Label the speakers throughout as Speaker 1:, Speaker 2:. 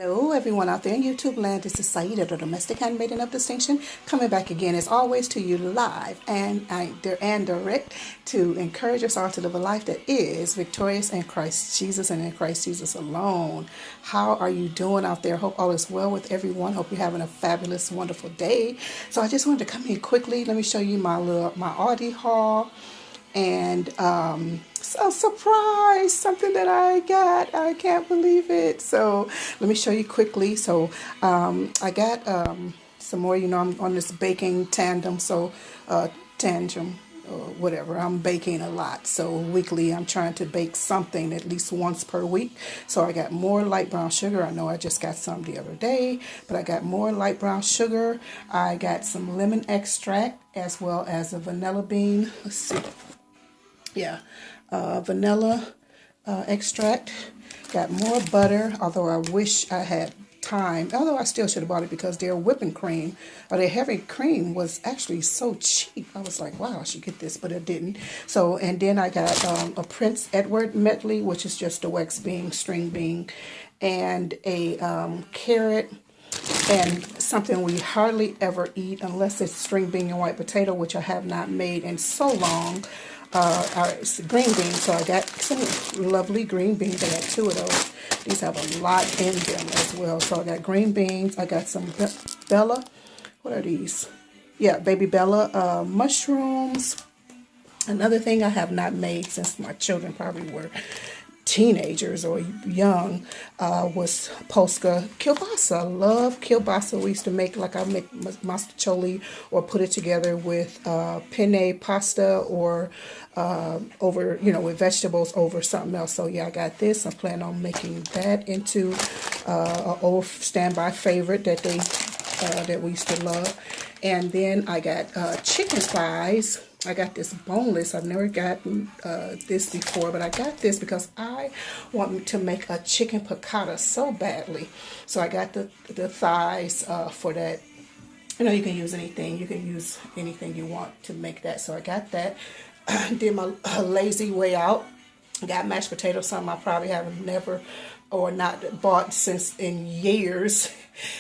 Speaker 1: Hello everyone out there in YouTube land, this is Saida, the domestic handmaiden of distinction, coming back again as always to you live and direct to encourage us all to live a life that is victorious in Christ Jesus and in Christ Jesus alone. How are you doing out there? Hope all is well with everyone. Hope you're having a fabulous, wonderful day. So I just wanted to come in quickly. Let me show you my Aldi haul. And so surprise, something that I got. I can't believe it. So let me show you quickly. So I got some more, I'm on this baking tandem, so tantrum or whatever. I'm baking a lot. So weekly I'm trying to bake something at least once per week. So I got more light brown sugar. I know I just got some the other day, but I got more light brown sugar. I got some lemon extract as well as a vanilla bean. Let's see. Yeah, vanilla extract. Got more butter, although I wish I had time. Although I still should have bought it because their whipping cream, or their heavy cream, was actually so cheap. I was like, wow, I should get this, but I didn't. So, and then I got a Prince Edward medley, which is just a wax bean, string bean, and a carrot, and something we hardly ever eat unless it's string bean and white potato, which I have not made in so long. Green beans. So I got some lovely green beans. I got two of those. These have a lot in them as well. So I got green beans. I got some Bella. What are these? Yeah, baby Bella mushrooms. Another thing I have not made since my children probably were teenagers or young was Polska kielbasa. I love kielbasa. We used to make, like I make mastacholi or put it together with penne pasta or over, with vegetables over something else. So yeah, I got this. I plan on making that into an old standby favorite that that we used to love. And then I got chicken thighs. I got this boneless. I've never gotten this before, but I got this because I want to make a chicken piccata so badly. So I got the thighs for that. You can use anything. You can use anything you want to make that. So I got that. Did my lazy way out. Got mashed potatoes, something I probably have never or not bought since in years.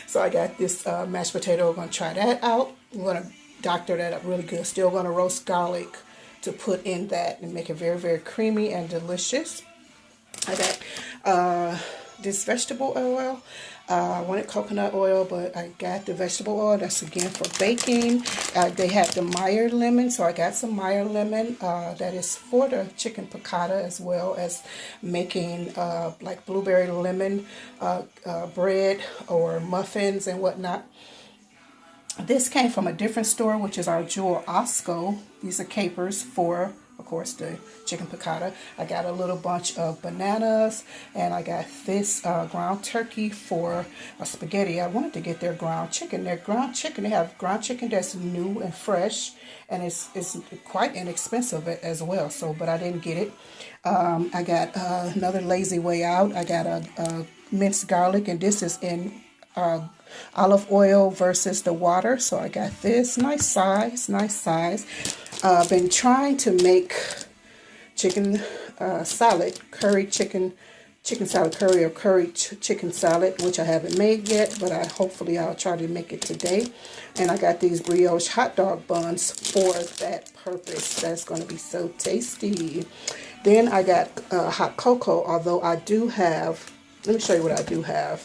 Speaker 1: So I got this mashed potato. I'm going to try that out. I'm going to doctor that up really good. Still going to roast garlic to put in that and make it very, very creamy and delicious. I got this vegetable oil. I wanted coconut oil, but I got the vegetable oil. That's again for baking. They had the Meyer lemon, so I got some Meyer lemon. That is for the chicken piccata, as well as making like blueberry lemon bread or muffins and whatnot. This came from a different store, which is our Jewel Osco. These are capers for, of course, the chicken piccata. I got a little bunch of bananas, and I got this ground turkey for a spaghetti. I wanted to get their ground chicken. Their ground chicken, they have ground chicken that's new and fresh, and it's quite inexpensive as well. So, but I didn't get it. I got another lazy way out. I got a minced garlic, and this is in olive oil versus the water. So I got this nice size. Been trying to make chicken salad, curry chicken salad curry, or curry chicken salad, which I haven't made yet, but hopefully I'll try to make it today. And I got these brioche hot dog buns for that purpose. That's going to be so tasty. Then I got hot cocoa, although I do have, let me show you what I do have.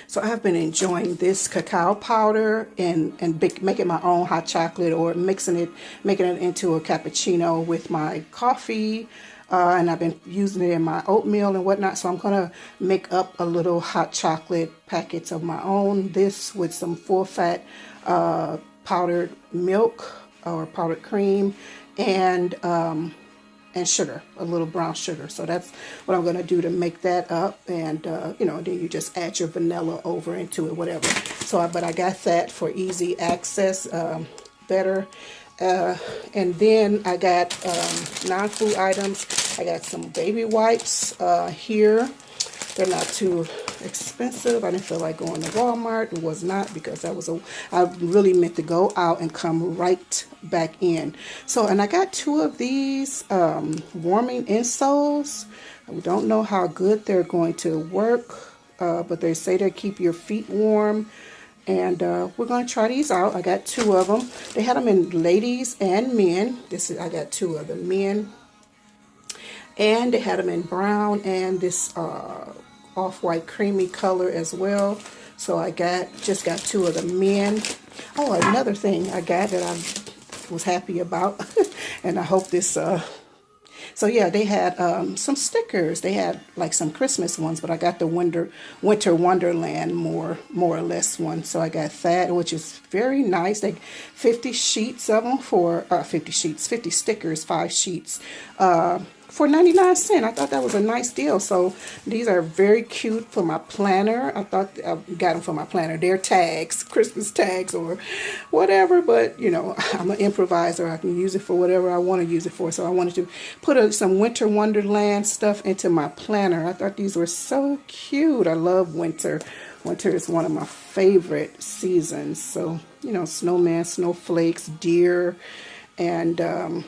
Speaker 1: So I've been enjoying this cacao powder and making my own hot chocolate, or making it into a cappuccino with my coffee. And I've been using it in my oatmeal and whatnot. So I'm going to make up a little hot chocolate packets of my own. This with some full fat powdered milk or powdered cream and sugar, a little brown sugar. So that's what I'm going to do to make that up. And, then you just add your vanilla over into it, whatever. So, but I got that for easy access, better. And then I got non-food items. I got some baby wipes here. They're not too expensive. I didn't feel like going to Walmart. It was not, because I really meant to go out and come right back in. So, and I got two of these warming insoles. I don't know how good they're going to work. but they say they keep your feet warm. And we're going to try these out. I got 2 of them. They had them in ladies and men. I got 2 of the men. And they had them in brown and this off-white creamy color as well. So I just got 2 of the men. Oh, another thing I got that I was happy about. And I hope this... So yeah, they had some stickers. They had like some Christmas ones, but I got the Winter Wonderland more or less one. So I got that, which is very nice. They 50 sheets of them for 50 stickers, 5 sheets. For 99 cents. I thought that was a nice deal. So these are very cute for my planner. I thought I got them for my planner. They're tags, Christmas tags or whatever. But, you know, I'm an improviser. I can use it for whatever I want to use it for. So I wanted to put some Winter Wonderland stuff into my planner. I thought these were so cute. I love winter. Winter is one of my favorite seasons. So, you know, snowman, snowflakes, deer, and...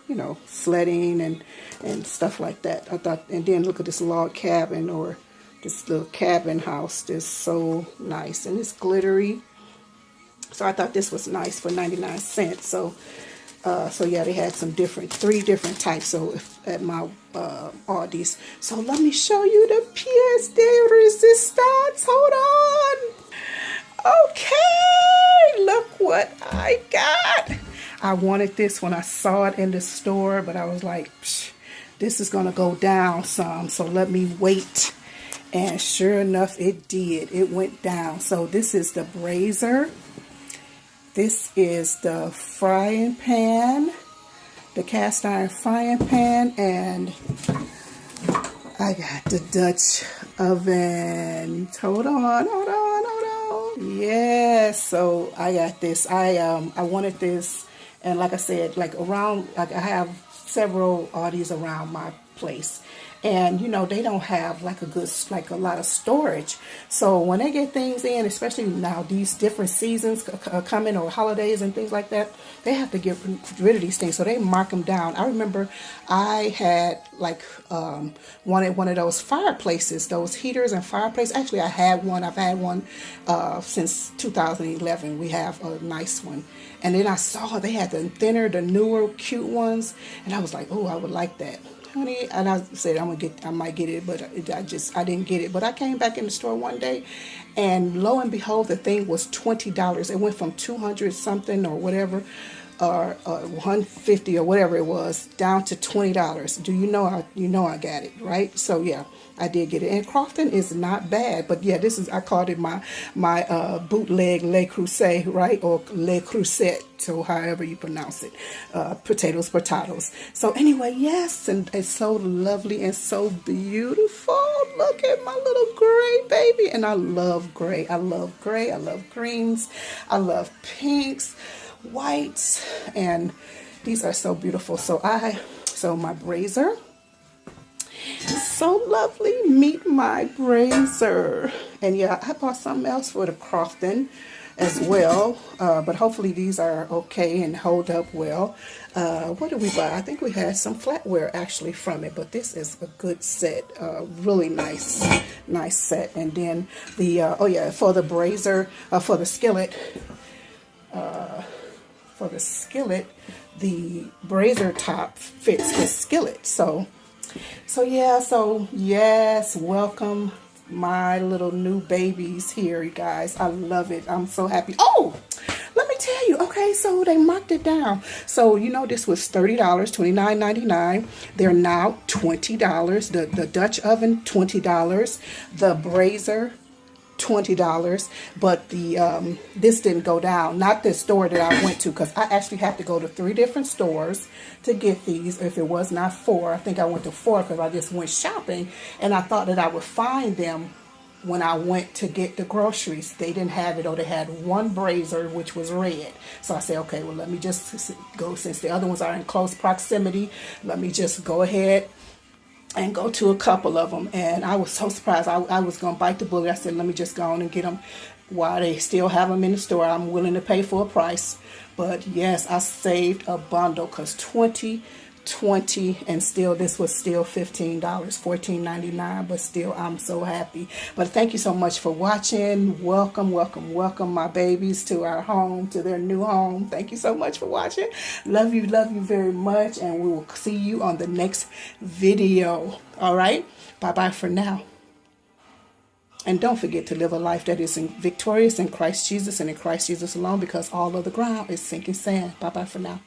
Speaker 1: you know, sledding and stuff like that. I thought, and then look at this log cabin or this little cabin house. It's so nice and it's glittery. So I thought this was nice for 99 cents. So yeah, they had some 3 different types. So at my Aldi's. So let me show you the pièce de résistance. Hold on. Okay, look what I got. I wanted this when I saw it in the store, but I was like, this is going to go down some, so let me wait. And sure enough, it did. It went down. So this is the brazier. This is the frying pan, the cast iron frying pan, and I got the Dutch oven. Hold on. Yes, so I got this. I wanted this. And like I said, like around, like I have several Aldis around my place. And, you know, they don't have like a lot of storage. So when they get things in, especially now these different seasons coming or holidays and things like that, they have to get rid of these things. So they mark them down. I remember I had like wanted one of those fireplaces, those heaters and fireplaces. Actually, I had one. I've had one since 2011. We have a nice one. And then I saw they had the thinner, the newer, cute ones. And I was like, oh, I would like that. Honey, and I said I might get it, but I didn't get it. But I came back in the store one day, and lo and behold, the thing was $20. It went from 200 something or whatever, or 150 or whatever it was, down to $20. Do you know? I got it, right? So yeah, I did get it. And Crofton is not bad, but yeah, I called it my bootleg Le Crueset, right? Or Le Crueset, so however you pronounce it. Potatoes. So anyway, yes, and it's so lovely and so beautiful. Look at my little gray baby. And I love gray. I love greens. I love pinks, whites, and these are so beautiful. So my brazier. So lovely. Meet my brazier. And yeah, I bought something else for the Crofton as well. But hopefully these are okay and hold up well. What did we buy? I think we had some flatware actually from it. But this is a good set. Really nice set. And then the, for the brazier, for the skillet, the brazier top fits the skillet. So yes, welcome my little new babies here, you guys. I love it. I'm so happy. Oh, let me tell you. Okay, so they marked it down. So, you know, this was $30, $29.99. They're now $20. The Dutch oven, $20. The brazier, $20, but the this didn't go down. Not the store that I went to, because I actually had to go to 3 different stores to get these. If it was not 4, I think I went to 4 because I just went shopping, and I thought that I would find them when I went to get the groceries. They didn't have it, or they had one brazier which was red. So I said, okay, well, let me just go, since the other ones are in close proximity, let me just go ahead and go to a couple of them. And I was so surprised. I was going to bite the bullet. I said, let me just go on and get them while they still have them in the store. I'm willing to pay for a price. But yes, I saved a bundle, because $20 20, and still this was still $15, $14.99, but still I'm so happy. But thank you so much for watching. Welcome, welcome, welcome my babies to our home, to their new home. Thank you so much for watching. Love you very much, and we will see you on the next video. All right, bye bye for now. And don't forget to live a life that is victorious in Christ Jesus and in Christ Jesus alone, because all of the ground is sinking sand. Bye bye for now.